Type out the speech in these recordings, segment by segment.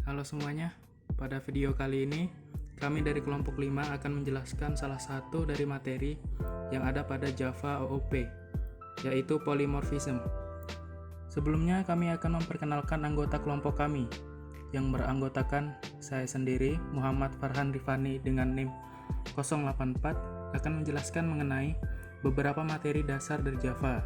Halo semuanya, pada video kali ini kami dari kelompok 5 akan menjelaskan salah satu dari materi yang ada pada Java OOP, yaitu polymorphism. Sebelumnya kami akan memperkenalkan anggota kelompok kami yang beranggotakan saya sendiri, Muhammad Farhan Rifani dengan NIM 084 akan menjelaskan mengenai beberapa materi dasar dari Java.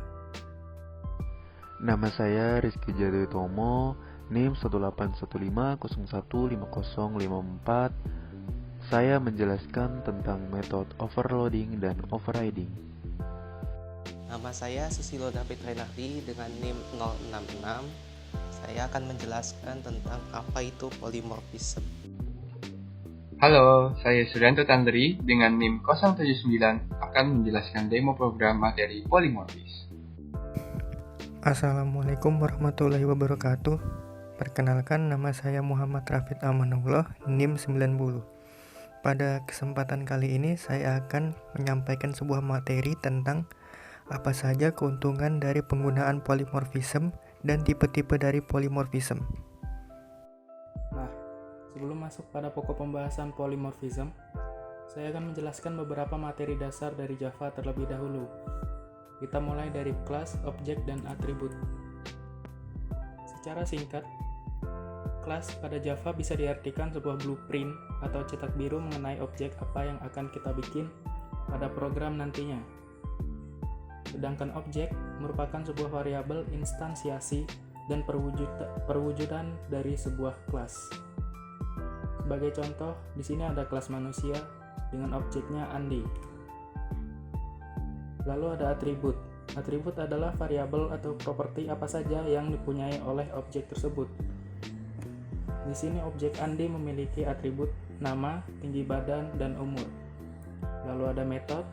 Nama saya Rizky Jatutomo, NIM 1815015054. Saya menjelaskan tentang metode overloading dan overriding. Nama saya Susilo David Renardi dengan NIM 066. Saya akan menjelaskan tentang apa itu polymorphism. Halo, saya Suryanto Tandri dengan NIM 079 akan menjelaskan demo program materi polymorphism. Assalamualaikum warahmatullahi wabarakatuh. Perkenalkan, nama saya Muhammad Rafid Amanullah, NIM 90. Pada kesempatan kali ini saya akan menyampaikan sebuah materi tentang apa saja keuntungan dari penggunaan polymorphism dan tipe-tipe dari polymorphism. Nah, sebelum masuk pada pokok pembahasan polymorphism, saya akan menjelaskan beberapa materi dasar dari Java terlebih dahulu. Kita mulai dari kelas, objek, dan atribut. Secara singkat, kelas pada Java bisa diartikan sebuah blueprint atau cetak biru mengenai objek apa yang akan kita bikin pada program nantinya. Sedangkan objek merupakan sebuah variabel instansiasi dan perwujudan dari sebuah kelas. Sebagai contoh, di sini ada kelas manusia dengan objeknya Andi. Lalu ada atribut. Atribut adalah variabel atau properti apa saja yang dipunyai oleh objek tersebut. Di sini objek Andi memiliki atribut nama, tinggi badan, dan umur. Lalu ada metode.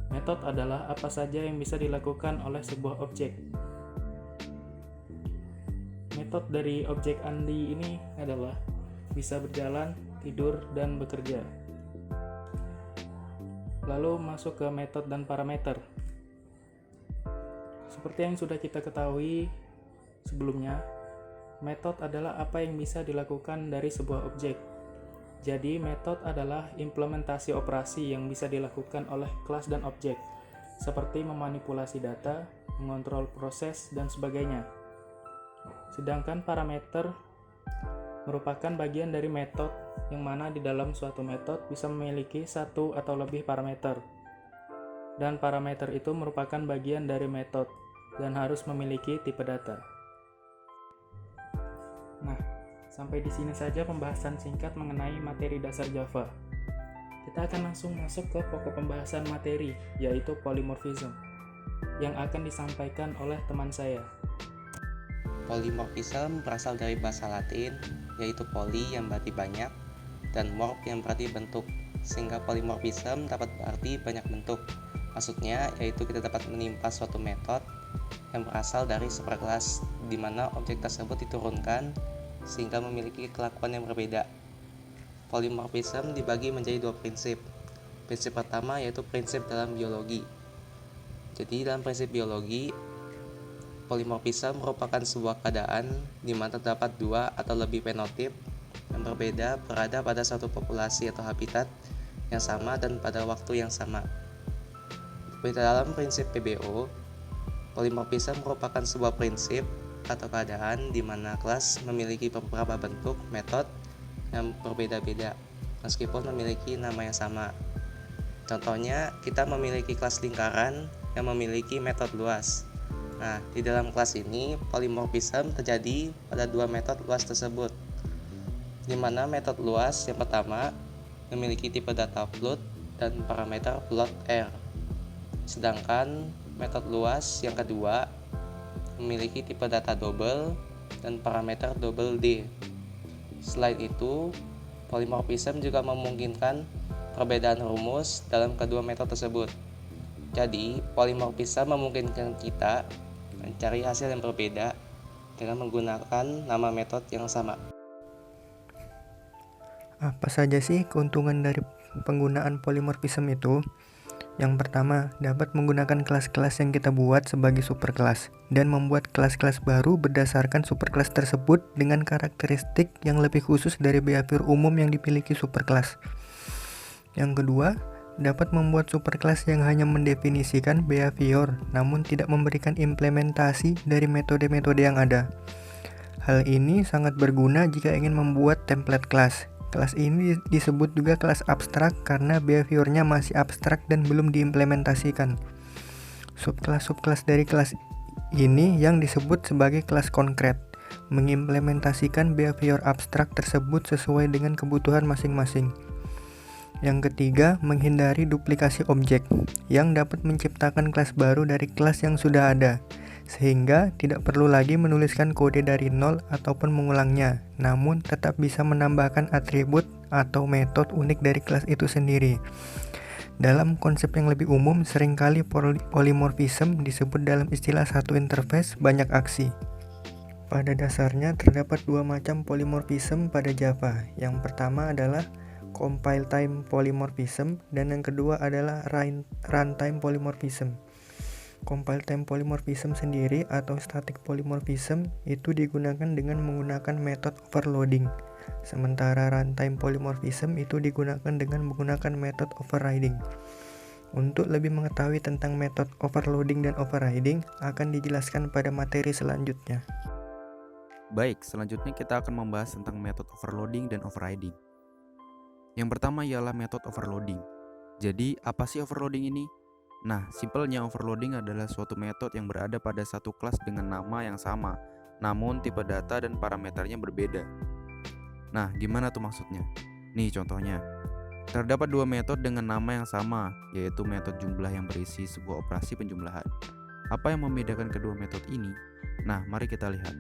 Metode adalah apa saja yang bisa dilakukan oleh sebuah objek. Metode dari objek Andi ini adalah bisa berjalan, tidur, dan bekerja. Lalu masuk ke metode dan parameter. Seperti yang sudah kita ketahui sebelumnya, metode adalah apa yang bisa dilakukan dari sebuah objek. Jadi, metode adalah implementasi operasi yang bisa dilakukan oleh kelas dan objek, seperti memanipulasi data, mengontrol proses, dan sebagainya. Sedangkan parameter merupakan bagian dari metode yang mana di dalam suatu metode bisa memiliki satu atau lebih parameter. Dan parameter itu merupakan bagian dari metode dan harus memiliki tipe data. Nah, sampai di sini saja pembahasan singkat mengenai materi dasar Java. Kita akan langsung masuk ke pokok pembahasan materi, yaitu polymorphism, yang akan disampaikan oleh teman saya. Polymorphism berasal dari bahasa Latin, yaitu poly yang berarti banyak, dan morph yang berarti bentuk, sehingga polymorphism dapat berarti banyak bentuk. Maksudnya, yaitu kita dapat menimpa suatu metode yang berasal dari superkelas, di mana objek tersebut diturunkan sehingga memiliki kelakuan yang berbeda. Polymorphism dibagi menjadi dua prinsip. Prinsip pertama yaitu prinsip dalam biologi. Jadi dalam prinsip biologi, polymorphism merupakan sebuah keadaan di mana terdapat dua atau lebih fenotip yang berbeda berada pada suatu populasi atau habitat yang sama dan pada waktu yang sama. Di dalam prinsip PBO, polymorphism merupakan sebuah prinsip atau keadaan di mana kelas memiliki beberapa bentuk metode yang berbeda-beda meskipun memiliki nama yang sama. Contohnya, kita memiliki kelas lingkaran yang memiliki metode luas. Nah, di dalam kelas ini, polymorphism terjadi pada dua metode luas tersebut, di mana metode luas yang pertama memiliki tipe data float dan parameter float R. Sedangkan metode luas yang kedua memiliki tipe data double dan parameter double D. Selain itu, polymorphism juga memungkinkan perbedaan rumus dalam kedua metode tersebut. Jadi, polymorphism memungkinkan kita mencari hasil yang berbeda dengan menggunakan nama metode yang sama. Apa saja sih keuntungan dari penggunaan polymorphism itu? Yang pertama, dapat menggunakan kelas-kelas yang kita buat sebagai superkelas dan membuat kelas-kelas baru berdasarkan superkelas tersebut dengan karakteristik yang lebih khusus dari behavior umum yang dimiliki superkelas. Yang kedua, dapat membuat superkelas yang hanya mendefinisikan behavior namun tidak memberikan implementasi dari metode-metode yang ada. Hal ini sangat berguna jika ingin membuat template kelas. Kelas ini disebut juga kelas abstrak karena behaviornya masih abstrak dan belum diimplementasikan. Subkelas-subkelas dari kelas ini yang disebut sebagai kelas konkret, mengimplementasikan behavior abstrak tersebut sesuai dengan kebutuhan masing-masing. Yang ketiga, menghindari duplikasi objek, yang dapat menciptakan kelas baru dari kelas yang sudah ada, sehingga tidak perlu lagi menuliskan kode dari nol ataupun mengulangnya, namun tetap bisa menambahkan atribut atau metode unik dari kelas itu sendiri. Dalam konsep yang lebih umum, seringkali polymorphism disebut dalam istilah satu interface banyak aksi. Pada dasarnya terdapat dua macam polymorphism pada Java. Yang pertama adalah compile time polymorphism dan yang kedua adalah runtime polymorphism. Compile time polymorphism sendiri atau static polymorphism itu digunakan dengan menggunakan metode overloading. Sementara runtime polymorphism itu digunakan dengan menggunakan metode overriding. Untuk lebih mengetahui tentang metode overloading dan overriding akan dijelaskan pada materi selanjutnya. Baik, selanjutnya kita akan membahas tentang metode overloading dan overriding. Yang pertama ialah metode overloading. Jadi, apa sih overloading ini? Nah, simpelnya overloading adalah suatu metode yang berada pada satu kelas dengan nama yang sama, namun tipe data dan parameternya berbeda. Nah, gimana tuh maksudnya? Nih contohnya. Terdapat dua metode dengan nama yang sama, yaitu metode jumlah yang berisi sebuah operasi penjumlahan. Apa yang membedakan kedua metode ini? Nah, mari kita lihat.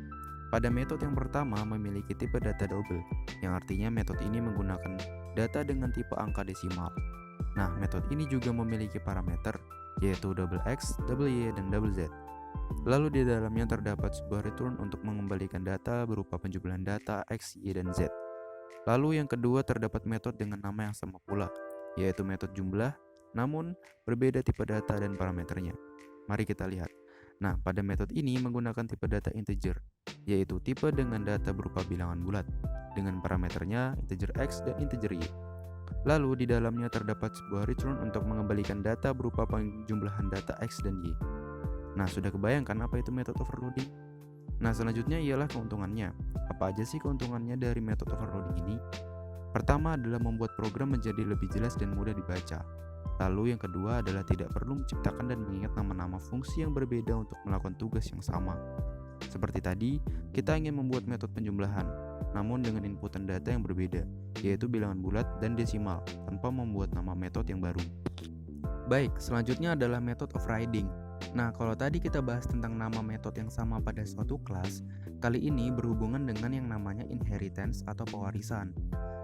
Pada metode yang pertama memiliki tipe data double, yang artinya metode ini menggunakan data dengan tipe angka desimal. Nah, metode ini juga memiliki parameter, yaitu double X, double Y, dan double Z. Lalu di dalamnya terdapat sebuah return untuk mengembalikan data berupa penjumlahan data X, Y, dan Z. Lalu yang kedua terdapat metode dengan nama yang sama pula, yaitu metode jumlah, namun berbeda tipe data dan parameternya. Mari kita lihat. Nah, pada metode ini menggunakan tipe data integer, yaitu tipe dengan data berupa bilangan bulat, dengan parameternya integer X dan integer Y. Lalu di dalamnya terdapat sebuah return untuk mengembalikan data berupa penjumlahan data X dan Y. Nah, sudah kebayangkan apa itu metode overloading? Nah, selanjutnya ialah keuntungannya. Apa aja sih keuntungannya dari metode overloading ini? Pertama adalah membuat program menjadi lebih jelas dan mudah dibaca. Lalu yang kedua adalah tidak perlu menciptakan dan mengingat nama-nama fungsi yang berbeda untuk melakukan tugas yang sama. Seperti tadi, kita ingin membuat metode penjumlahan, namun dengan inputan data yang berbeda, yaitu bilangan bulat dan desimal, tanpa membuat nama metode yang baru. Baik, selanjutnya adalah metode overriding. Nah, kalau tadi kita bahas tentang nama metode yang sama pada suatu kelas, kali ini berhubungan dengan yang namanya inheritance atau pewarisan.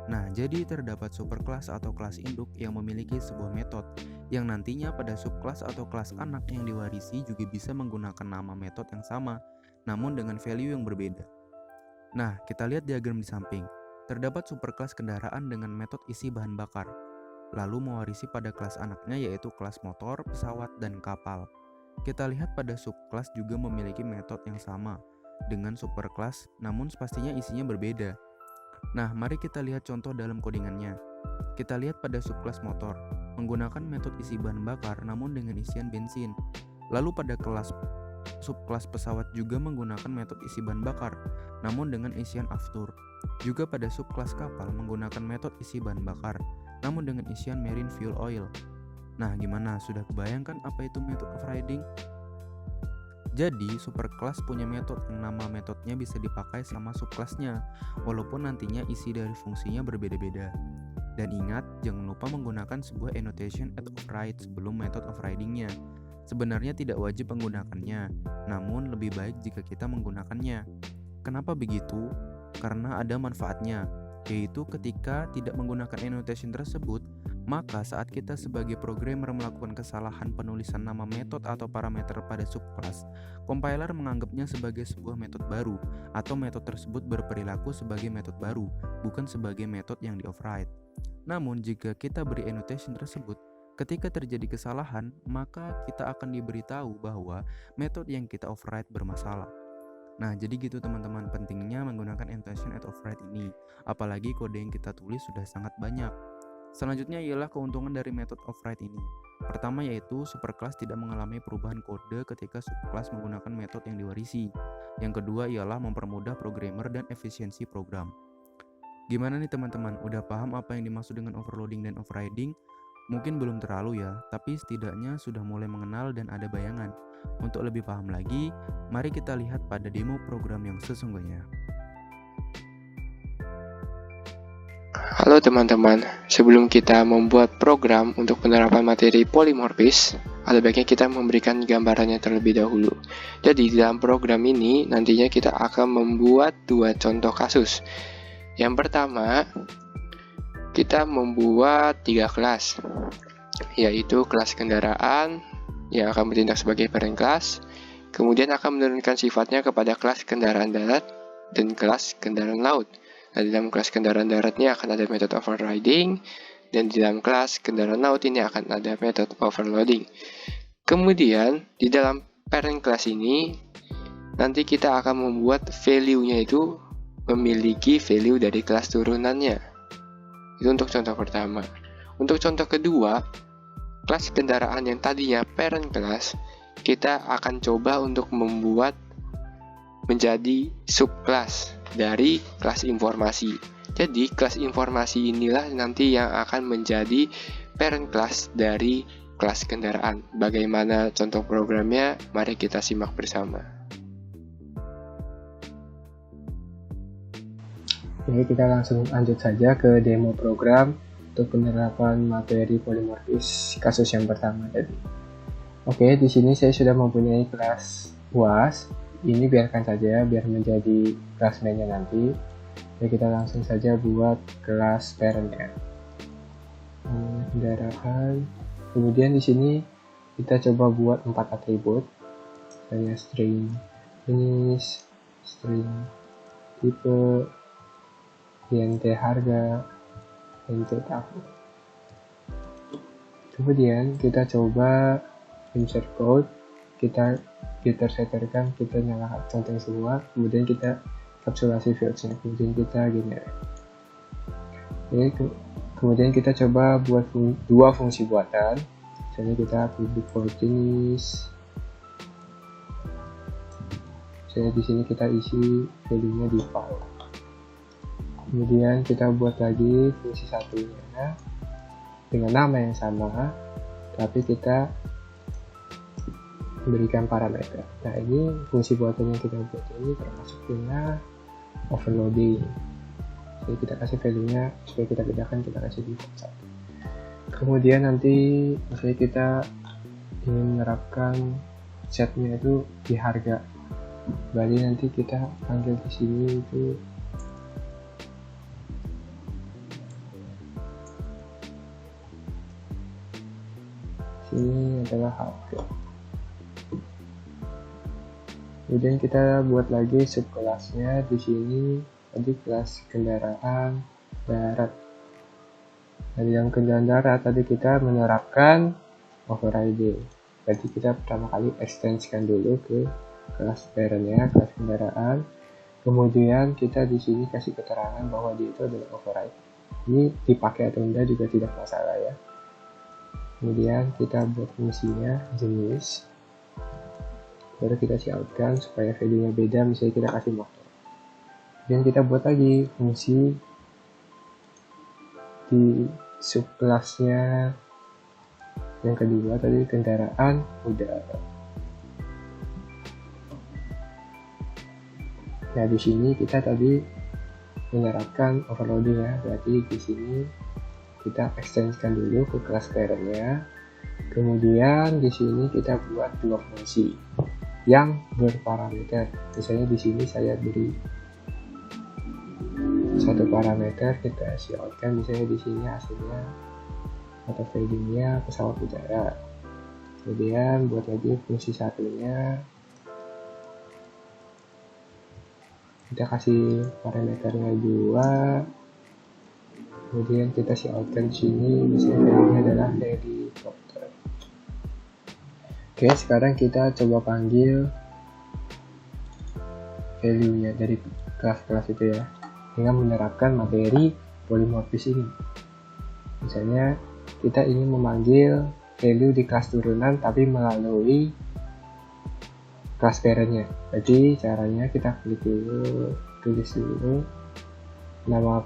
Nah, jadi terdapat superkelas atau kelas induk yang memiliki sebuah metode yang nantinya pada subkelas atau kelas anak yang diwarisi juga bisa menggunakan nama metode yang sama, namun dengan value yang berbeda. Nah, kita lihat diagram di samping. Terdapat superkelas kendaraan dengan metode isi bahan bakar, lalu mewarisi pada kelas anaknya yaitu kelas motor, pesawat, dan kapal. Kita lihat pada subkelas juga memiliki metode yang sama dengan superkelas, namun pastinya isinya berbeda. Nah, mari kita lihat contoh dalam codingannya. Kita lihat pada subkelas motor, menggunakan metode isi bahan bakar namun dengan isian bensin. Lalu pada subkelas pesawat juga menggunakan metode isi bahan bakar, namun dengan isian aftur. Juga pada subkelas kapal menggunakan metode isi bahan bakar, namun dengan isian marine fuel oil. Nah, gimana? Sudah kebayangkan apa itu metode overriding? Jadi, superkelas punya metode yang nama metodenya bisa dipakai sama subkelasnya, walaupun nantinya isi dari fungsinya berbeda-beda. Dan ingat, jangan lupa menggunakan sebuah annotation at override sebelum metode overridingnya. Sebenarnya tidak wajib menggunakannya, namun lebih baik jika kita menggunakannya. Kenapa begitu? Karena ada manfaatnya, yaitu ketika tidak menggunakan annotation tersebut, maka saat kita sebagai programmer melakukan kesalahan penulisan nama metode atau parameter pada subkelas, compiler menganggapnya sebagai sebuah metode baru, atau metode tersebut berperilaku sebagai metode baru, bukan sebagai metode yang di-override. Namun jika kita beri annotation tersebut, Ketika terjadi kesalahan, maka kita akan diberitahu bahwa metode yang kita override bermasalah. Nah, jadi gitu teman-teman, pentingnya menggunakan intention at override ini. Apalagi kode yang kita tulis sudah sangat banyak. Selanjutnya ialah keuntungan dari metode override ini. Pertama yaitu superclass tidak mengalami perubahan kode ketika subclass menggunakan metode yang diwarisi. Yang kedua ialah mempermudah programmer dan efisiensi program. Gimana nih teman-teman? Udah paham apa yang dimaksud dengan overloading dan overriding? Mungkin belum terlalu ya, tapi setidaknya sudah mulai mengenal dan ada bayangan. Untuk lebih paham lagi, mari kita lihat pada demo program yang sesungguhnya. Halo teman-teman, sebelum kita membuat program untuk penerapan materi polimorfis, ada baiknya kita memberikan gambarannya terlebih dahulu. Jadi di dalam program ini nantinya kita akan membuat dua contoh kasus. Yang pertama, kita membuat 3 kelas, yaitu kelas kendaraan yang akan bertindak sebagai parent class, kemudian akan menurunkan sifatnya kepada kelas kendaraan darat dan kelas kendaraan laut. Nah, di dalam kelas kendaraan daratnya akan ada metode overriding, dan di dalam kelas kendaraan laut ini akan ada metode overloading. Kemudian di dalam parent class ini nanti kita akan membuat value-nya itu memiliki value dari kelas turunannya. Itu untuk contoh pertama. Untuk contoh kedua, kelas kendaraan yang tadinya parent class, kita akan coba untuk membuat menjadi subclass dari kelas informasi. Jadi, kelas informasi inilah nanti yang akan menjadi parent class dari kelas kendaraan. Bagaimana contoh programnya? Mari kita simak bersama. Oke, kita langsung lanjut saja ke demo program untuk penerapan materi polimorfis kasus yang pertama tadi. Oke, di sini saya sudah mempunyai kelas UAS. Ini biarkan saja biar menjadi kelas mainnya nanti. Jadi kita langsung saja buat kelas parentnya. Kendaraan. Kemudian di sini kita coba buat 4 atribut. Misalnya string jenis, string tipe, int harga, int tahun. Kemudian kita coba insert code, kita setterkan, kita nyalakan centang semua, kemudian kita kapsulasi fields-nya, kemudian kita generate. Kemudian kita coba buat dua fungsi buatan. Misalnya kita public void jenis. Misalnya di sini kita isi value-nya di file. Kemudian kita buat lagi fungsi satunya dengan nama yang sama, tapi kita berikan parameter. Nah, ini fungsi buatan yang kita buat ini termasuk dengan overloading. Jadi kita kasih value-nya supaya kita bedakan, kita kasih default 1. Kemudian nanti misalnya kita ingin menerapkan setnya itu di harga. Berarti nanti kita panggil di sini itu ini adalah harga. Kemudian kita buat lagi subkelasnya di sini tadi kelas kendaraan darat. Dari yang kendaraan darat tadi kita menerapkan overriding. Jadi kita pertama kali extendkan dulu ke kelas parentnya, kelas kendaraan. Kemudian kita di sini kasih keterangan bahwa dia itu adalah override. Ini dipakai atau enggak juga tidak masalah ya. Kemudian kita buat fungsinya jenis, baru kita coutkan supaya value-nya beda, misalnya kita kasih motor. Dan kita buat lagi fungsi di subclass-nya yang kedua tadi kendaraan udara. Nah di sini kita tadi menerapkan overloading ya, berarti di sini kita extendkan dulu ke kelas parentnya. Kemudian di sini kita buat dua fungsi yang berparameter. Misalnya di sini saya beri satu parameter, kita coutkan misalnya di sini hasilnya atau value-nya pesawat udara. Kemudian buat lagi fungsi satunya, kita kasih parameternya 2. Kemudian kita coutkan di sini misalnya value-nya adalah value top. Oke, sekarang kita coba panggil value-nya dari kelas-kelas itu ya, dengan menerapkan materi polimorfis ini. Misalnya kita ingin memanggil value di kelas turunan tapi melalui kelas parent-nya. Jadi caranya kita klik dulu, tulis dulu nama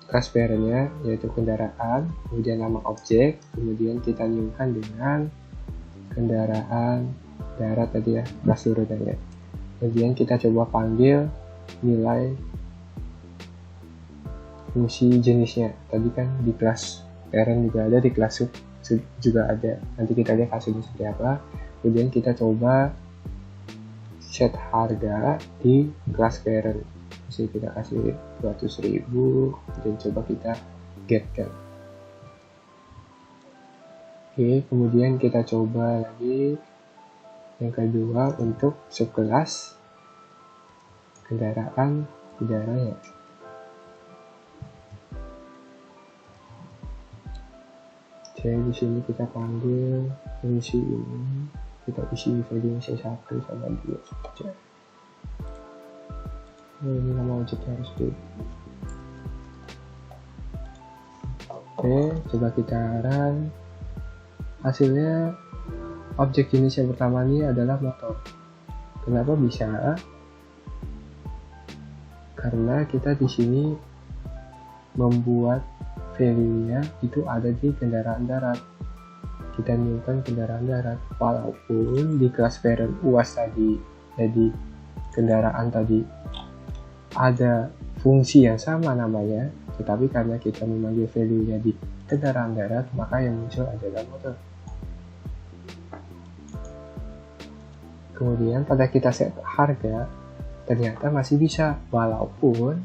kelas parent-nya yaitu kendaraan, kemudian nama objek, kemudian kita nyungkan dengan kendaraan darat tadi ya, kelas turunannya. Kemudian kita coba panggil nilai fungsi jenisnya. Tadi kan di kelas parent juga ada, di kelas sub juga ada. Nanti kita lihat hasilnya seperti apa. Kemudian kita coba set harga di kelas parent. Jadi kita kasih 200.000 dan coba kita get kan. Oke, kemudian kita coba lagi yang kedua untuk subkelas kendaraan udara ya. Jadi di sini kita panggil fungsi ini, kita isi value C1 sama 2 saja. Ini nama objeknya harus di. Oke, coba kita run. Hasilnya objek jenis yang pertama ini adalah motor. Kenapa bisa? Karena kita di sini membuat value-nya itu ada di kendaraan darat. Kita nyimpan kendaraan darat, walaupun di kelas parent UAS tadi, jadi kendaraan tadi ada fungsi yang sama namanya, tetapi karena kita memanggil value-nya di kendaraan darat, maka yang muncul adalah motor. Kemudian pada kita set harga, ternyata masih bisa, walaupun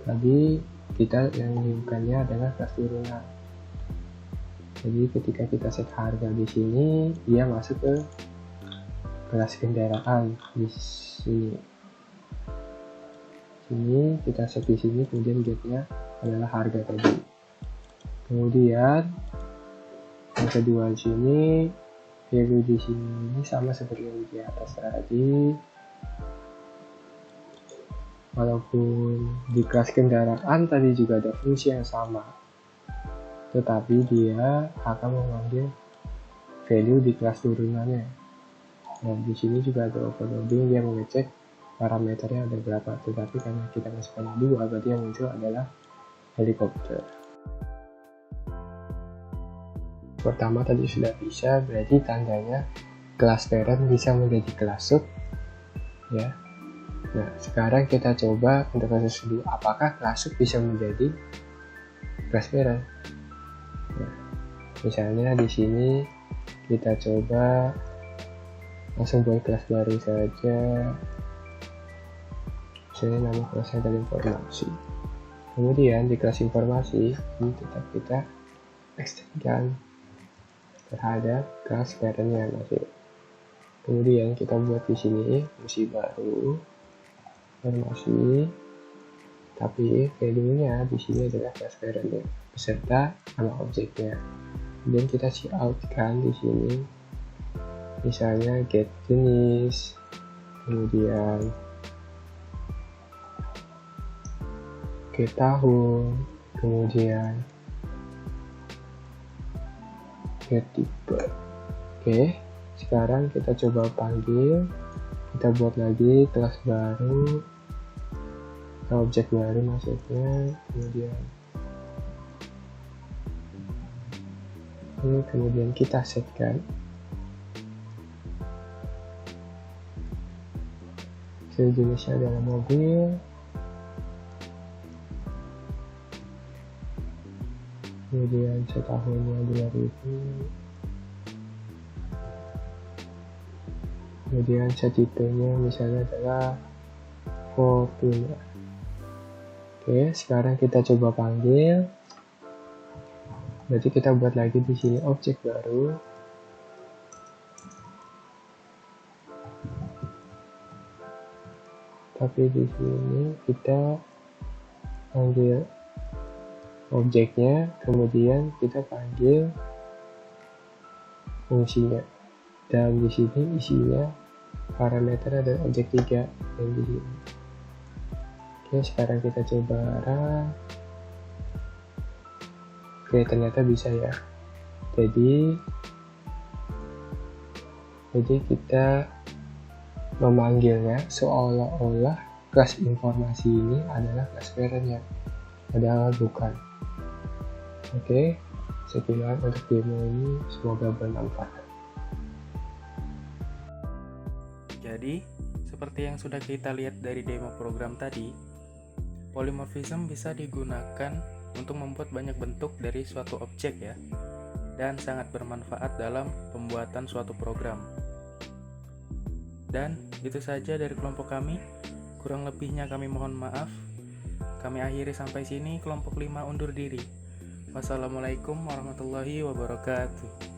tadi kita yang menunjukkannya adalah kelas turunan. Jadi ketika kita set harga di sini, dia masuk ke kelas kendaraan di sini. Sini kita set di sini, kemudian getnya adalah harga tadi. Kemudian yang kedua di sini, value di sini sama seperti yang di atas tadi. Walaupun di kelas kendaraan tadi juga ada fungsi yang sama, tetapi dia akan memanggil value di kelas turunannya. Dan di sini juga ada overloading, dia mengecek parameternya ada berapa, tetapi karena kita masukkan 2, berarti yang muncul adalah helikopter. Pertama tadi sudah bisa, berarti tandanya kelas parent bisa menjadi kelas sub ya. Nah, sekarang kita coba untuk kasus dulu, apakah kelas sub bisa menjadi kelas parent. Nah, misalnya di sini kita coba langsung buat kelas baru saja. Misalnya nama kelasnya adalah informasi. Kemudian di kelas informasi ini tetap kita extendkan terhadap kelas parentnya masih. Kemudian kita buat di sini fungsi baru informasi, tapi value-nya di sini adalah kelas parentnya beserta nama objeknya. Kemudian kita cout kan di sini, misalnya get jenis, kemudian get tahun, kemudian get tipe. Oke, sekarang kita coba panggil, kita buat lagi kelas baru, objek baru maksudnya, kemudian kita setkan jenisnya adalah mobil, kemudian tahunnya 2000, kemudian tipenya misalnya adalah Fortuner. Oke, sekarang kita coba panggil, berarti kita buat lagi di sini objek baru, tapi di sini kita panggil objeknya, kemudian kita panggil fungsinya. Dan di sini isinya parameter dan objek 3 yang di sini. Oke, sekarang kita coba run. Oke, ternyata bisa ya. Jadi kita memanggilnya seolah-olah kelas informasi ini adalah kelas parentnya, padahal bukan. Oke, sekian untuk demo ini, semoga bermanfaat. Jadi, seperti yang sudah kita lihat dari demo program tadi, polymorphism bisa digunakan untuk membuat banyak bentuk dari suatu objek ya, dan sangat bermanfaat dalam pembuatan suatu program. Dan itu saja dari kelompok kami. Kurang lebihnya kami mohon maaf. Kami akhiri sampai sini. Kelompok 5 undur diri. Wassalamualaikum warahmatullahi wabarakatuh.